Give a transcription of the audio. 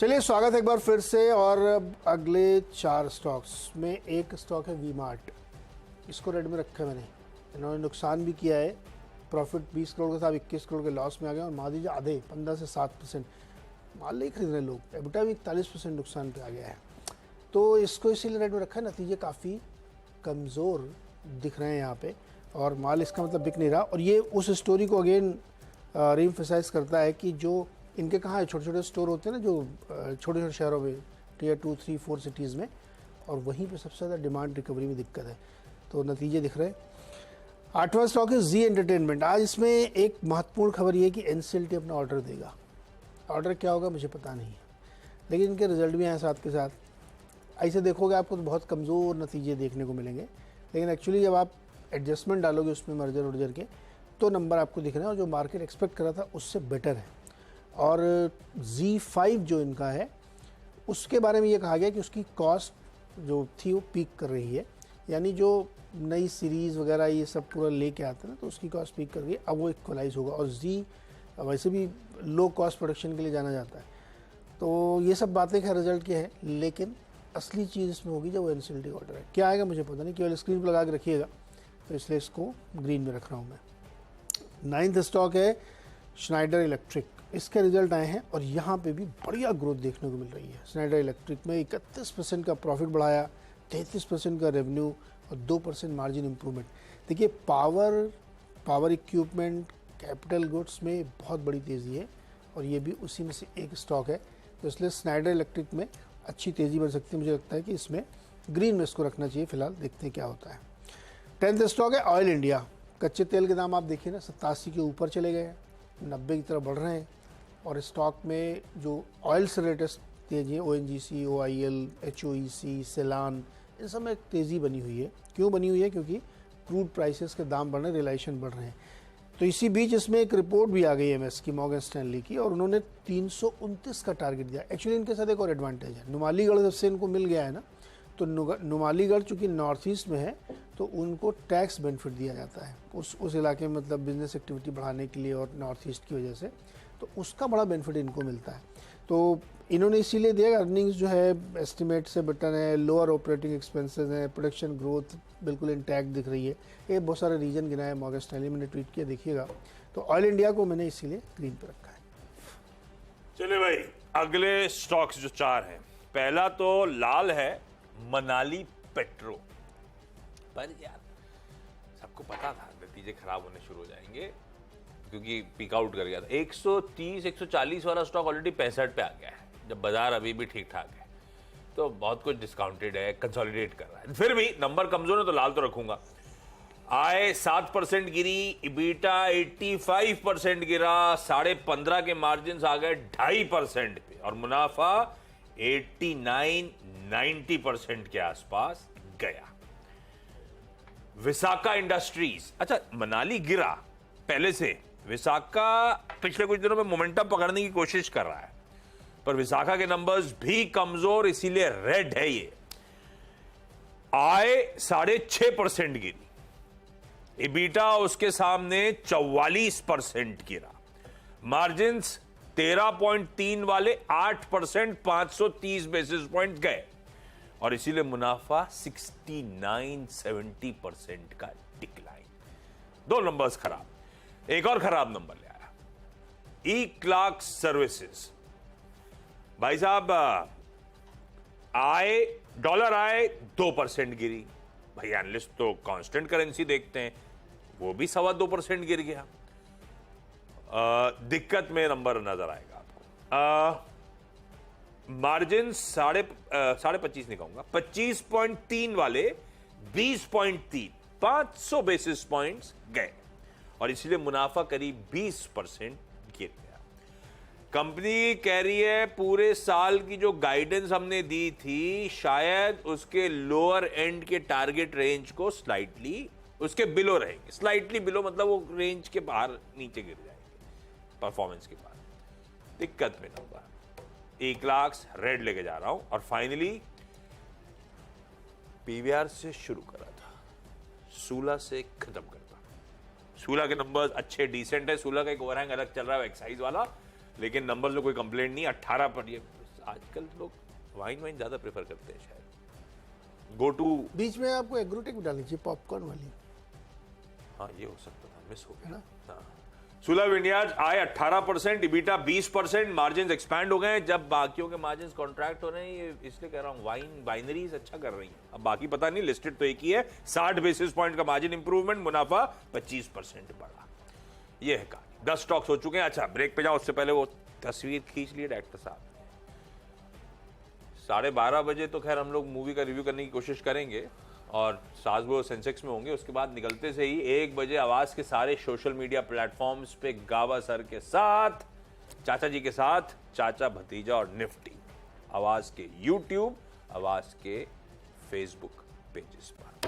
चलिए स्वागत है एक बार फिर से। और अगले 4 स्टॉक्स में एक स्टॉक है वी मार्ट, इसको रेड में रखा है मैंने। इन्होंने नुकसान भी किया है, प्रॉफिट 20 करोड़ का था, 21 करोड़ के लॉस में आ गया। और मान लीजिए आधे 15 से 7% माल नहीं खरीद रहे लोग, एबिटा भी 41% नुकसान पे आ गया है। तो इसको इसीलिए रेड में रखा है, नतीजे काफ़ी कमज़ोर दिख रहे हैं यहाँ पे, और माल इसका मतलब बिक नहीं रहा। और ये उस स्टोरी को अगेन रीएम्फसाइज करता है कि जो इनके कहाँ है, छोटे छोटे स्टोर होते हैं ना, जो छोटे छोटे शहरों में, टियर 2, 3, 4 सिटीज़ में, और वहीं पे सबसे ज़्यादा डिमांड रिकवरी में दिक्कत है। तो नतीजे दिख रहे हैं। 8वां स्टॉक है जी एंटरटेनमेंट। आज इसमें एक महत्वपूर्ण खबर ये है कि एनसीएलटी अपना ऑर्डर देगा। ऑर्डर क्या होगा मुझे पता नहीं है, लेकिन इनके रिजल्ट भी आए साथ के साथ। ऐसे देखोगे आपको तो बहुत कमज़ोर नतीजे देखने को मिलेंगे, लेकिन एक्चुअली जब आप एडजस्टमेंट डालोगे उसमें मर्जर वर्जर के, तो नंबर आपको दिख रहे हैं और जो मार्केट एक्सपेक्ट कर रहा था उससे बेटर है। और Z5 जो इनका है उसके बारे में ये कहा गया कि उसकी कॉस्ट जो थी वो पीक कर रही है, यानी जो नई सीरीज़ वगैरह ये सब पूरा लेके आते हैं ना, तो उसकी कॉस्ट पीक कर रही है। अब वो इक्वलाइज होगा। और Z वैसे भी लो कॉस्ट प्रोडक्शन के लिए जाना जाता है। तो ये सब बातें खैर रिजल्ट की है, लेकिन असली चीज़ इसमें होगी जब वो एनसीएलटी ऑर्डर है। क्या आएगा मुझे पता नहीं, केवल स्क्रीन पर लगा के रखिएगा, तो इसलिए इसको ग्रीन में रख रहा हूँ मैं। 9th स्टॉक है स्नाइडर इलेक्ट्रिक। इसके रिजल्ट आए हैं और यहाँ पे भी बढ़िया ग्रोथ देखने को मिल रही है। स्नाइडर इलेक्ट्रिक में 31% का प्रॉफिट बढ़ाया, 33% का रेवेन्यू और 2% मार्जिन इंप्रूवमेंट। देखिए पावर इक्विपमेंट, कैपिटल गुड्स में बहुत बड़ी तेज़ी है, और ये भी उसी में से एक स्टॉक है। तो इसलिए स्नाइडर इलेक्ट्रिक में अच्छी तेज़ी बन सकती है। मुझे लगता है कि इसमें ग्रीन में इसको रखना चाहिए। फिलहाल देखते हैं क्या होता है। 10th स्टॉक है ऑयल इंडिया। कच्चे तेल के दाम आप देखिए ना, 87 के ऊपर चले गए हैं, 90 की तरफ बढ़ रहे हैं। और स्टॉक में जो ऑयल से रिलेटेड तेजी है, ONGC, OIL, HOEC, सेलान, इन सब में एक तेज़ी बनी हुई है। क्यों बनी हुई है? क्योंकि क्रूड प्राइसेस के दाम बढ़ रहे हैं, रिलाइजेशन बढ़ रहे हैं। तो इसी बीच इसमें एक रिपोर्ट भी आ गई MS की, मॉर्गन स्टैनली की, और उन्होंने 329 का टारगेट दिया। एक्चुअली इनके साथ एक और एडवांटेज है, नुमालीगढ़ जब से इनको मिल गया है ना, तो नुमालीगढ़ चूँकि नॉर्थ ईस्ट में है, तो उनको टैक्स बेनिफिट दिया जाता है उस इलाके में, मतलब बिजनेस एक्टिविटी बढ़ाने के लिए, और नॉर्थ ईस्ट की वजह से तो उसका बड़ा बेनिफिट इनको मिलता है। तो इन्होंने इसीलिए दिया। अर्निंग्स जो है एस्टिमेट से बेटर है, लोअर ऑपरेटिंग एक्सपेंसेस हैं, प्रोडक्शन ग्रोथ बिल्कुल इंटैक्ट दिख रही है। ये बहुत सारे रीजन गिनाए मॉर्गन स्टैनली, मैंने ट्वीट किया, देखिएगा। तो ऑयल इंडिया को मैंने इसीलिए ग्रीन पे रखा है। चलिए भाई, अगले स्टॉक्स जो 4 हैं, पहला तो लाल है मनाली पेट्रो। पर यार सबको पता था नतीजे खराब होने शुरू हो जाएंगे, क्योंकि पीक आउट कर गया था। 130 140 वाला स्टॉक ऑलरेडी 65 पे आ गया है, जब बाजार अभी भी ठीक ठाक है। तो बहुत कुछ डिस्काउंटेड है, कंसोलिडेट कर रहा है। फिर भी नंबर कमजोर है तो लाल तो रखूंगा। आय 7% गिरी, इबीटा 85% गिरा, 15.5 के मार्जिन आ गए 2.5% पे, और मुनाफा 89-90% के आसपास गया। विसाका इंडस्ट्रीज, अच्छा मनाली गिरा पहले से, विसाका पिछले कुछ दिनों में मोमेंटम पकड़ने की कोशिश कर रहा है, पर विसाका के नंबर्स भी कमजोर, इसीलिए रेड है ये। आय 6.5% गिरी, इबीटा उसके सामने 44% गिरा, मार्जिन्स 13.3 वाले 8%, 530 बेसिस पॉइंट गए, और इसीलिए मुनाफा 69-70% का डिक्लाइन। 2 नंबर्स खराब। एक और खराब नंबर ले आया ई-क्लार्क सर्विसेज। भाई साहब, डॉलर आय 2% गिरी। भाई एनालिस्ट तो कांस्टेंट करेंसी देखते हैं, वो भी 2.25% गिर गया। दिक्कत में नंबर नजर आएगा आपको। मार्जिन 25.5 नहीं कहूंगा, 25.3 वाले 20.3, 500 बेसिस पॉइंट्स गए, और इसलिए मुनाफा करीब 20% गिर गया। कंपनी कह रही है पूरे साल की जो गाइडेंस हमने दी थी, शायद उसके लोअर एंड के टारगेट रेंज को स्लाइटली उसके बिलो रहेंगे। स्लाइटली बिलो मतलब वो रेंज के बाहर नीचे गिर जाएंगे परफॉर्मेंस के बाद। दिक्कत में नंबर ई-क्लार्क रेड लेके जा रहा हूं। और फाइनली पीवीआर से शुरू करा था, सूला से खत्म करता। सूला के नंबर्स अच्छे डिसेंट है। सूला का एक ओवरहैंग अलग चल रहा है एक्साइज वाला, लेकिन नंबर्स में कोई कंप्लेंट नहीं। 18 पर आजकल लोग वाइन ज्यादा प्रेफर करते हैं शायद। गो टू, बीच में आपको एग्रोटेक भी डालनी चाहिए, पॉपकॉर्न वाली। हाँ ये हो सकता था, मिस हो है गया। ना? हाँ। सुला विनियार्ड आय 18%, इबिटा 20%, मार्जिन एक्सपैंड हो गए हैं। जब बाकियों के मार्जिन कॉन्ट्रैक्ट हो रहे हैं, ये इसलिए कह रहा हूं वाइन बाइनरीज अच्छा कर रही हैं। अब बाकी पता नहीं, लिस्टेड तो एक ही है। 60 बेसिस पॉइंट का मार्जिन इंप्रूवमेंट, मुनाफा 25% बढ़ा। ये है कहानी। 10 स्टॉक्स हो चुके हैं। अच्छा ब्रेक पे जाओ, उससे पहले वो तस्वीर खींच लिए डायरेक्टर साहब। 12:30 बजे तो खैर हम लोग मूवी का रिव्यू करने की कोशिश करेंगे और सासबो सेंसेक्स में होंगे। उसके बाद निकलते से ही 1 बजे आवाज के सारे सोशल मीडिया प्लेटफॉर्म्स पे गावा सर के साथ, चाचा जी के साथ, चाचा भतीजा और निफ्टी, आवाज के यूट्यूब, आवाज के फेसबुक पेजेस पर।